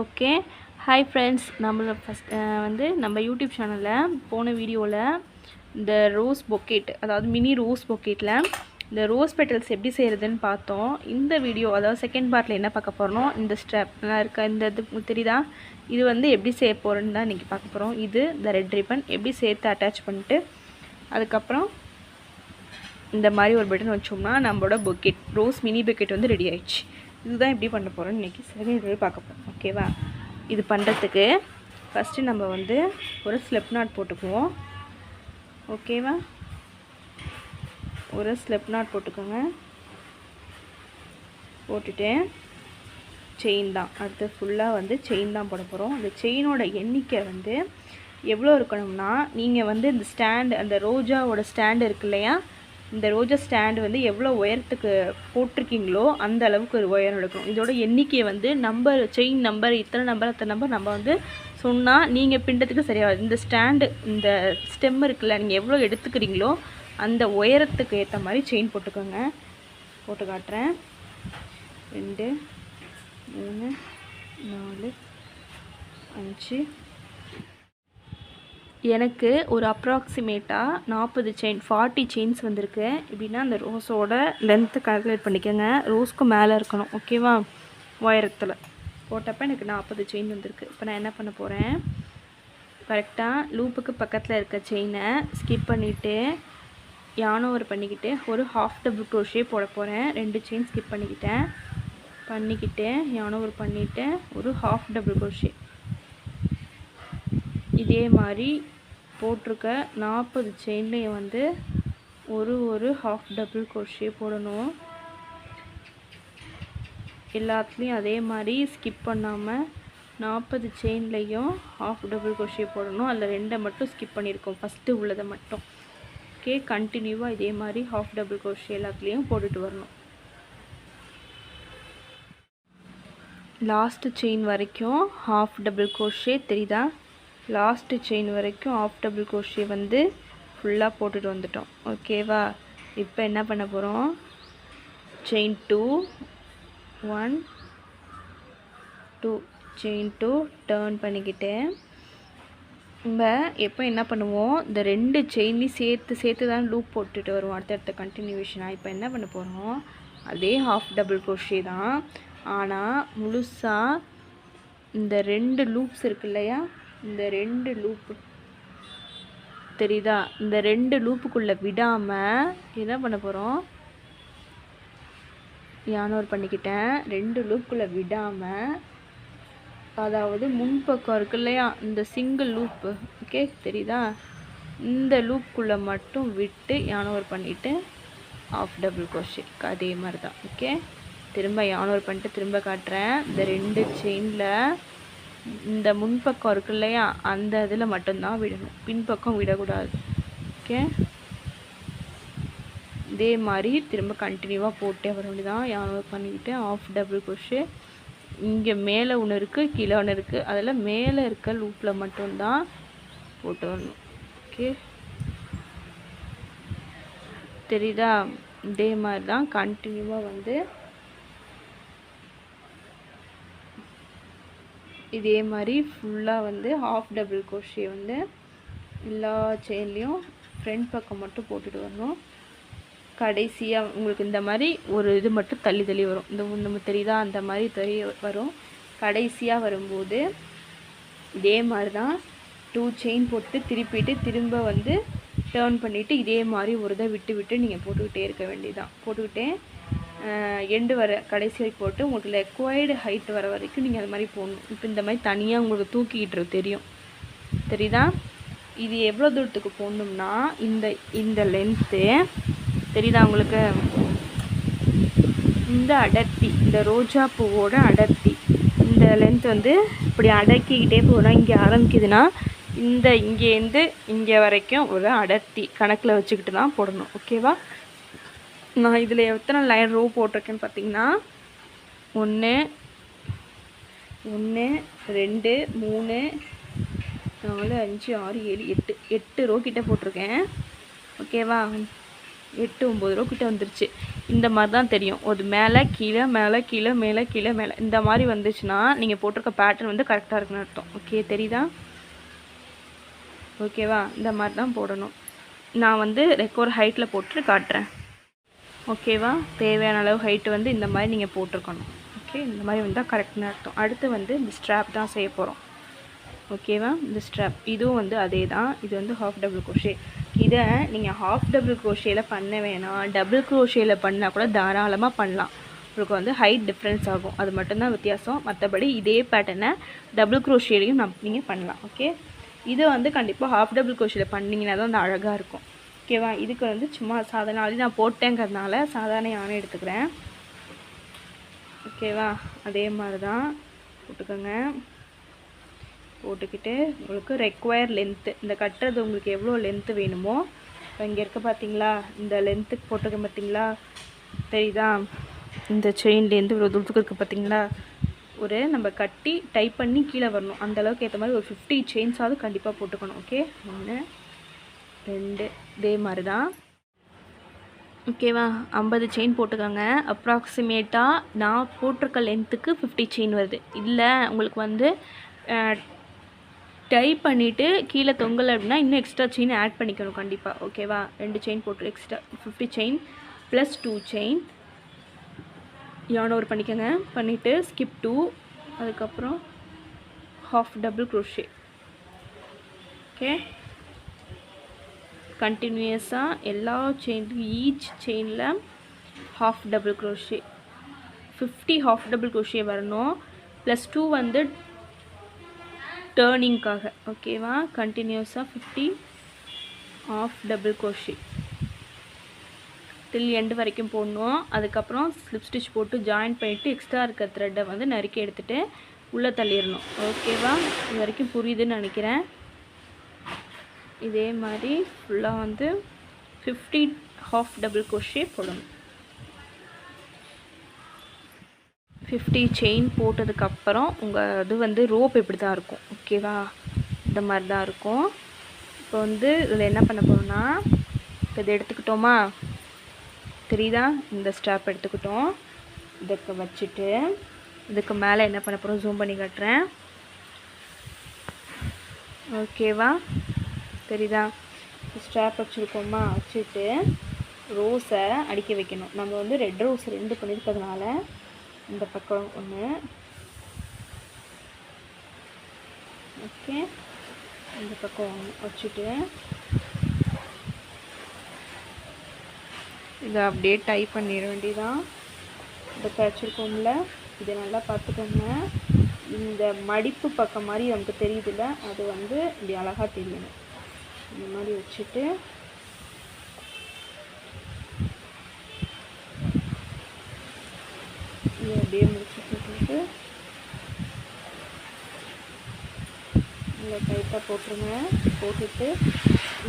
Okay. Hi friends, நம்மளோட நம்ம YouTube சேனலில் போன வீடியோவில் இந்த ரோஸ் பொக்கெட், அதாவது மினி ரோஸ் பொக்கெட்டில் இந்த ரோஸ் பெட்டல்ஸ் எப்படி செய்கிறதுன்னு பார்த்தோம். இந்த வீடியோ, அதாவது செகண்ட் பார்ட்டில் என்ன பார்க்க போகிறோம், இந்த ஸ்டெப்லாம் இருக்க இந்த இது தெரியுதா, இது எப்படி செய்ய போகிறோன்னு தான் இன்றைக்கி பார்க்க போகிறோம். இது இந்த ரெட் ரிப்பன் எப்படி சேர்த்து அட்டாச் பண்ணிட்டு அதுக்கப்புறம் இந்த மாதிரி ஒரு பட்டன் வச்சோம்னா நம்மளோட pocket, rose mini pocket ready ஆயிடுச்சு. இதுதான் எப்படி பண்ண போகிறோன்னு இன்றைக்கி செகண்ட் பார்க்க போகிறோம். ஓகேவா? இது பண்ணுறதுக்கு ஃபஸ்ட்டு நம்ம ஒரு ஸ்லிப் நாட் போட்டுக்குவோம். ஓகேவா? ஒரு ஸ்லிப் நாட் போட்டுக்கோங்க. போட்டுட்டு செயின் தான், அடுத்து ஃபுல்லாக செயின் தான் போட போகிறோம். அந்த செயினோட எண்ணிக்கை எவ்வளோ இருக்கணும்னா, நீங்கள் இந்த ஸ்டாண்டு, அந்த ரோஜாவோட ஸ்டாண்டு இருக்கு இல்லையா, இந்த ரோஜா ஸ்டாண்டு எவ்வளோ உயரத்துக்கு போட்டிருக்கீங்களோ அந்த அளவுக்கு ஒரு உயரம் எடுக்கணும். இதோட எண்ணிக்கையை நம்பர், செயின் நம்பர், இத்தனை நம்பர் அத்தனை நம்பர் நம்ம சொன்னால் நீங்கள் பிண்டத்துக்கு சரியாகுது. இந்த ஸ்டாண்டு, இந்த ஸ்டெம் இருக்குல்ல, நீங்கள் எவ்வளோ எடுத்துக்கிறீங்களோ அந்த உயரத்துக்கு ஏற்ற மாதிரி செயின் போட்டுக்கோங்க. போட்டு காட்டுறேன். 2 3 4 5. எனக்கு ஒரு அப்ராக்சிமேட்டாக 40 செயின், 40 செயின்ஸ் வந்திருக்கு. எப்படின்னா அந்த ரோஸோட லென்த்து கால்குலேட் பண்ணிக்கோங்க. ரோஸ்க்கு மேலே இருக்கணும். ஓகேவா? உயரத்தில் போட்டப்போ எனக்கு 40 செயின் வந்திருக்கு. இப்போ நான் என்ன பண்ண போகிறேன், கரெக்டாக லூப்புக்கு பக்கத்தில் இருக்க செயினை ஸ்கிப் பண்ணிவிட்டு யான் ஓவர் பண்ணிக்கிட்டு ஒரு ஹாஃப் டபுள் க்ரோஷே போட போகிறேன். 2 செயின் ஸ்கிப் பண்ணிக்கிட்டு யான் ஓவர் பண்ணிவிட்டு ஒரு ஹாஃப் டபுள் க்ரோஷே. இதே மாதிரி போட்டிருக்க 40 செயின்லேயும் ஒரு ஹாஃப் டபுள் க்ரோஷே போடணும். எல்லாத்துலேயும் அதே மாதிரி ஸ்கிப் பண்ணாமல் 40 செயின்லேயும் ஹாஃப் டபுள் க்ரோஷே போடணும். அதில் 2 மட்டும் ஸ்கிப் பண்ணியிருக்கோம், ஃபஸ்ட்டு உள்ளதை மட்டும். ஓகே, கண்டினியூவாக இதே மாதிரி ஹாஃப் டபுள் க்ரோஷே எல்லாத்துலேயும் போட்டுட்டு வரணும். லாஸ்ட்டு செயின் வரைக்கும் ஹாஃப் டபுள் க்ரோஷே தெரியுதா? லாஸ்ட்டு செயின் வரைக்கும் ஹாஃப் டபுள் க்ரோஷே ஃபுல்லாக போட்டுட்டு வந்துட்டோம். ஓகேவா? இப்போ என்ன பண்ண போகிறோம், செயின் 2 1 2 செயின் 2 டர்ன் பண்ணிக்கிட்டு நம்ம எப்போ என்ன பண்ணுவோம், இந்த 2 செயின்லேயும் சேர்த்து தான் லூப் போட்டுட்டு வருவோம் அடுத்தடுத்த கண்டினியூவேஷனாக. இப்போ என்ன பண்ண போகிறோம், அதே ஹாஃப் டபுள் க்ரோஷே தான், ஆனால் முழுசாக இந்த 2 லூப்ஸ் இருக்கு இல்லையா, இந்த 2 லூப்பு தெரியுதா, இந்த 2 லூப்புக்குள்ளே விடாமல் என்ன பண்ண போகிறோம், யான் ஓவர் பண்ணிக்கிட்டேன். 2 லூப்புக்குள்ளே விடாமல், அதாவது முன்பக்கம் இருக்கு இல்லையா, இந்த சிங்கிள் லூப்பு, ஓகே தெரியுதா, இந்த லூப்புக்குள்ளே மட்டும் விட்டு யான் ஓவர் பண்ணிவிட்டு ஹாஃப் டபுள் க்ரோஷே. அதே மாதிரி தான். ஓகே, திரும்ப யான் ஓவர் பண்ணிட்டு திரும்ப காட்டுறேன். இந்த 2 செயினில் இந்த முன்பக்கம் இருக்கு இல்லையா, அந்த இதில் மட்டும்தான் விடணும், பின்பக்கம் விடக்கூடாது. ஓகே, இதே மாதிரி திரும்ப கண்டினியூவாக போட்டே வர வேண்டியதான். யான் ஓவர் பண்ணிக்கிட்டு ஆஃப் டபுள் க்ரோஷே. இங்கே மேலே ஒன்று இருக்குது, கீழே ஒன்று இருக்குது, அதில் மேலே இருக்க லூப்பில் மட்டும்தான் போட்டு வரணும். ஓகே, தெரியுதா? இதே மாதிரி தான் கண்டினியூவாக இதே மாதிரி ஃபுல்லாக ஹாஃப் டபுள் க்ரோஷே எல்லா செயின்லேயும் ஃப்ரண்ட் பக்கம் மட்டும் போட்டுட்டு வரணும். கடைசியாக உங்களுக்கு இந்த மாதிரி ஒரு இது மட்டும் தள்ளி வரும், இந்த நம்ம தெரியுதா, அந்த மாதிரி வரும். கடைசியாக வரும்போது இதே மாதிரி தான் 2 செயின் போட்டு திருப்பிட்டு திரும்ப டேர்ன் பண்ணிவிட்டு இதே மாதிரி ஒரு இதை விட்டு நீங்கள் போட்டுக்கிட்டே இருக்க வேண்டியதான். போட்டுக்கிட்டே எண்டு வர கடைசி வரைக்கும் போட்டு உங்களுக்கு ரெக்வயர்டு ஹைட் வர வரைக்கும் நீங்கள் அது மாதிரி போடணும். இப்போ இந்த மாதிரி தனியாக உங்களுக்கு தூக்கிக்கிட்டு தெரியும், தெரியுதா? இது எவ்வளோ தூரத்துக்கு போடணும்னா, இந்த லென்த்து தெரியுதா உங்களுக்கு, இந்த அடர்த்தி, இந்த ரோஜா பூவோட அடர்த்தி, இந்த லென்த் இப்படி அடக்கிக்கிட்டே போகணும். இங்கே ஆரம்பிக்குதுன்னா இங்கேருந்து இங்கே வரைக்கும் ஒரு அடர்த்தி கணக்கில் வச்சுக்கிட்டு தான் போடணும். ஓகேவா? நான் இதில் எத்தனை லைன் ரோ போட்டிருக்கேன்னு பார்த்தீங்கன்னா 1 1 2 3 4 5 6 7 8 ரோ கிட்ட போட்டிருக்கேன். ஓகேவா? 8 9 ரோ கிட்ட வந்துருச்சு. இந்த மாதிரி தான் தெரியும். ஒரு மேலே கீழே மேலே கீழே மேலே கீழே மேலே இந்த மாதிரி வந்துச்சுன்னா நீங்கள் போட்டிருக்க பேட்டர்ன் வந்து கரெக்டாக இருக்குன்னு அர்த்தம். ஓகே, தெரியுதா? ஓகேவா? இந்த மாதிரி தான் போடணும். நான் வந்து ரெக்கோர் ஹைட்டில் போட்டு காட்டுறேன். ஓகேவா? தேவையான அளவு ஹைட்டு வந்து இந்த மாதிரி நீங்கள் போட்டிருக்கணும். ஓகே, இந்த மாதிரி வந்தால் கரெக்ட்னு அர்த்தம். அடுத்து வந்து இந்த ஸ்ட்ராப் தான் செய்ய போகிறோம். ஓகேவா? இந்த ஸ்ட்ராப் இதுவும் வந்து அதே தான். இது வந்து ஹாஃப் டபுள் க்ரோஷே. இதை நீங்கள் ஹாஃப் டபுள் க்ரோஷேயில் பண்ண வேணாம், டபுள் க்ரோஷேயில் பண்ணால் கூட தாராளமாக பண்ணலாம். உங்களுக்கு வந்து ஹைட் டிஃப்ரென்ஸ் ஆகும், அது மட்டும்தான் வித்தியாசம். மற்றபடி இதே பேட்டர்னை டபுள் க்ரோஷேலையும் நீங்கள் பண்ணலாம். ஓகே, இது வந்து கண்டிப்பாக ஹாஃப் டபுள் க்ரோஷேயில் பண்ணிங்கன்னா தான் வந்து அழகாக இருக்கும். ஓகேவா? இதுக்கு வந்து சும்மா சாதாரண ஆல்ரெடி நான் போட்டேங்கிறதுனால சாதாரண யானை எடுத்துக்கிறேன். ஓகேவா? அதே மாதிரி தான் போட்டுக்கோங்க. போட்டுக்கிட்டு உங்களுக்கு ரெக்வயர் லென்த்து, இந்த கட்டுறது உங்களுக்கு எவ்வளோ லென்த்து வேணுமோ, இப்போ இங்கே இருக்க பார்த்தீங்களா, இந்த லென்த்துக்கு போட்டிருக்கேன் பார்த்தீங்களா, தெரியுதா? இந்த செயின்லேருந்து இவ்வளோ தூரத்துக்கு இருக்குது பார்த்தீங்களா, ஒரு நம்ம கட்டி டைப் பண்ணி கீழே வரணும், அந்தளவுக்கு ஏற்ற மாதிரி ஒரு 50 செயின்ஸாவது கண்டிப்பாக போட்டுக்கணும். ஓகே, 1 2 இதே மாதிரி தான். ஓகேவா? 50 செயின் போட்டுக்கோங்க. அப்ராக்சிமேட்டாக நான் போட்டிருக்க லென்த்துக்கு 50 செயின் வருது. இல்லை உங்களுக்கு வந்து டைப் பண்ணிவிட்டு கீழே தொங்கலை அப்படின்னா இன்னும் எக்ஸ்ட்ரா செயின் ஆட் பண்ணிக்கணும் கண்டிப்பாக. ஓகேவா? 2 செயின் போட்டு எக்ஸ்ட்ரா 50 செயின் ப்ளஸ் 2 செயின் யான் ஓவர் பண்ணிக்கோங்க. பண்ணிவிட்டு ஸ்கிப் 2, அதுக்கப்புறம் ஹாஃப் டபுள் க்ரோஷே. ஓகே, கண்டினியூஸாக எல்லா செயின்லையும் ஈச் செயினில் half double crochet 50 half double crochet வரணும். ப்ளஸ் 2 வந்து டேர்னிங்காக. ஓகேவா? கண்டினியூஸாக 50 half double crochet till end வரைக்கும் போடணும். அதுக்கப்புறம் ஸ்லிப் ஸ்டிச் போட்டு ஜாயின் பண்ணிவிட்டு எக்ஸ்ட்ரா இருக்க த்ரெட்டை வந்து நறுக்கி எடுத்துகிட்டு உள்ளே தள்ளிடணும். ஓகேவா? இது வரைக்கும் புரியுதுன்னு நினைக்கிறேன். இதே மாதிரி ஃபுல்லாக வந்து 50 ஹாஃப் டபுள் க்ரோஷே போடணும். 50 செயின் போட்டதுக்கப்புறம் உங்கள் இது வந்து ரோப் இப்படி தான் இருக்கும். ஓகேவா? இந்த மாதிரி தான் இருக்கும். இப்போ வந்து இதில் என்ன பண்ண போகிறோம்னா, இப்போ இதை எடுத்துக்கிட்டோமா, தெரியுதா? இந்த ஸ்ட்ராப் எடுத்துக்கிட்டோம். இதுக்கு வச்சுட்டு இதுக்கு மேலே என்ன பண்ண போகிறோம், ஜூம் பண்ணி காட்டுறேன். ஓகேவா? தெரியுதா? ஸ்ட்ராப் வச்சுருக்கோமா, வச்சுட்டு ரோஸை அடிக்க வைக்கணும். நம்ம வந்து ரெட் ரோஸ் 2 பண்ணியிருக்கிறதுனால இந்த பக்கம் 1, ஓகே, இந்த பக்கம் 1 வச்சுட்டு இதை அப்படியே டைப் பண்ணிட வேண்டியதான். இதை தைச்சிருக்கோம்ல, இதை நல்லா பார்த்துக்கோங்க. இந்த மடிப்பு பக்கம் மாதிரி நமக்கு தெரியுதுல்ல, அது வந்து இப்படி அழகாக தெரியணும். இந்த மாதிரி வச்சுட்டு இதை அப்படியே முடிச்சு போட்டுட்டு இதில் டைட்டாக போட்டுருங்க. போட்டுட்டு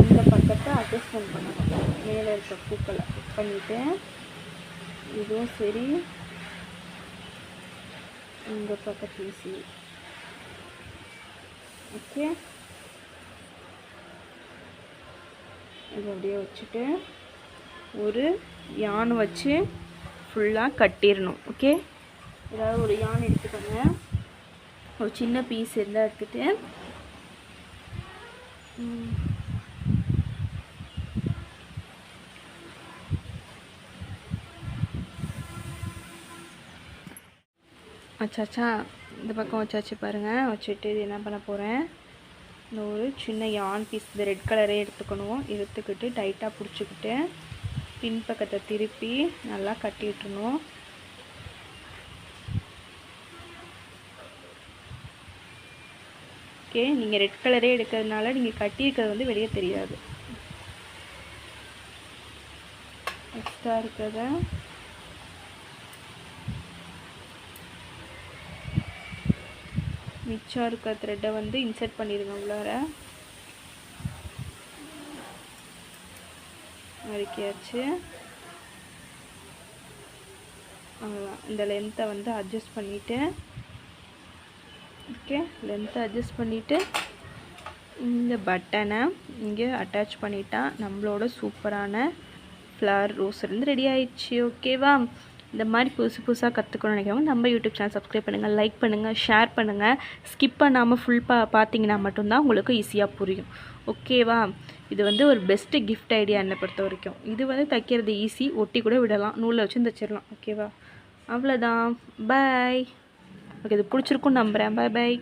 இந்த பக்கத்தை அட்ஜஸ்ட்மெண்ட் பண்ணணும். மேலே இருக்க பூக்களை கட் பண்ணிவிட்டு இதுவும் சரி, இந்த பக்கத்தையும் சரி. ஓகே, இது அப்படியே வச்சுட்டு ஒரு யான் வச்சு ஃபுல்லாக கட்டிடணும். ஓகே, ஏதாவது ஒரு யான் எடுத்துக்கோங்க. ஒரு சின்ன பீஸ் இருந்தால் எடுத்துகிட்டு வச்சாச்சா, இந்த பக்கம் வச்சாச்சு பாருங்கள். வச்சுட்டு இது என்ன பண்ண போகிறேன், இந்த ஒரு சின்ன யான் பீஸ் இந்த ரெட் கலரே எடுத்துக்கணும். எடுத்துக்கிட்டு டைட்டாக பிடிச்சிக்கிட்டு பின்பக்கத்தை திருப்பி நல்லா கட்டி விட்டுறணும். ஓகே, நீங்கள் ரெட் கலரே எடுக்கிறதுனால நீங்கள் கட்டியிருக்கிறது வந்து வெளியே தெரியாது. எக்ஸ்ட்ரா இருக்கிறத மிச்சம் இருக்க த்ரெட்டை வந்து இன்சர்ட் பண்ணிடுங்க உள்ளார. மறுக்கியாச்சு. அவ்வளோதான். இந்த லென்த்தை வந்து அட்ஜஸ்ட் பண்ணிவிட்டு, ஓகே, லென்த்தை அட்ஜஸ்ட் பண்ணிவிட்டு இந்த பட்டனை இங்கே அட்டாச் பண்ணிட்டா நம்மளோட சூப்பரான ஃப்ளவர் ரோஸ் இருந்து ரெடி ஆயிடுச்சு. ஓகேவா? இந்த மாதிரி புதுசு புதுசாக கற்றுக்கணும்னு நினைக்கிறவங்க நம்ம யூடியூப் சேனல் சப்ஸ்கிரைப் பண்ணுங்கள், லைக் பண்ணுங்கள், ஷேர் பண்ணுங்கள். ஸ்கிப் பண்ணாமல் ஃபுல் பார்த்தீங்கன்னா மட்டும்தான் உங்களுக்கு ஈஸியாக புரியும். ஓகேவா? இது வந்து ஒரு பெஸ்ட்டு கிஃப்ட் ஐடியா என்னை பொறுத்த வரைக்கும். இது வந்து தைக்கிறது ஈஸி, ஒட்டி கூட விடலாம், நூலில் வச்சு தைச்சிடலாம். ஓகேவா? அவ்வளோதான். பாய். ஓகே, இது பிடிச்சிருக்குன்னு நம்புகிறேன். பாய் பாய்.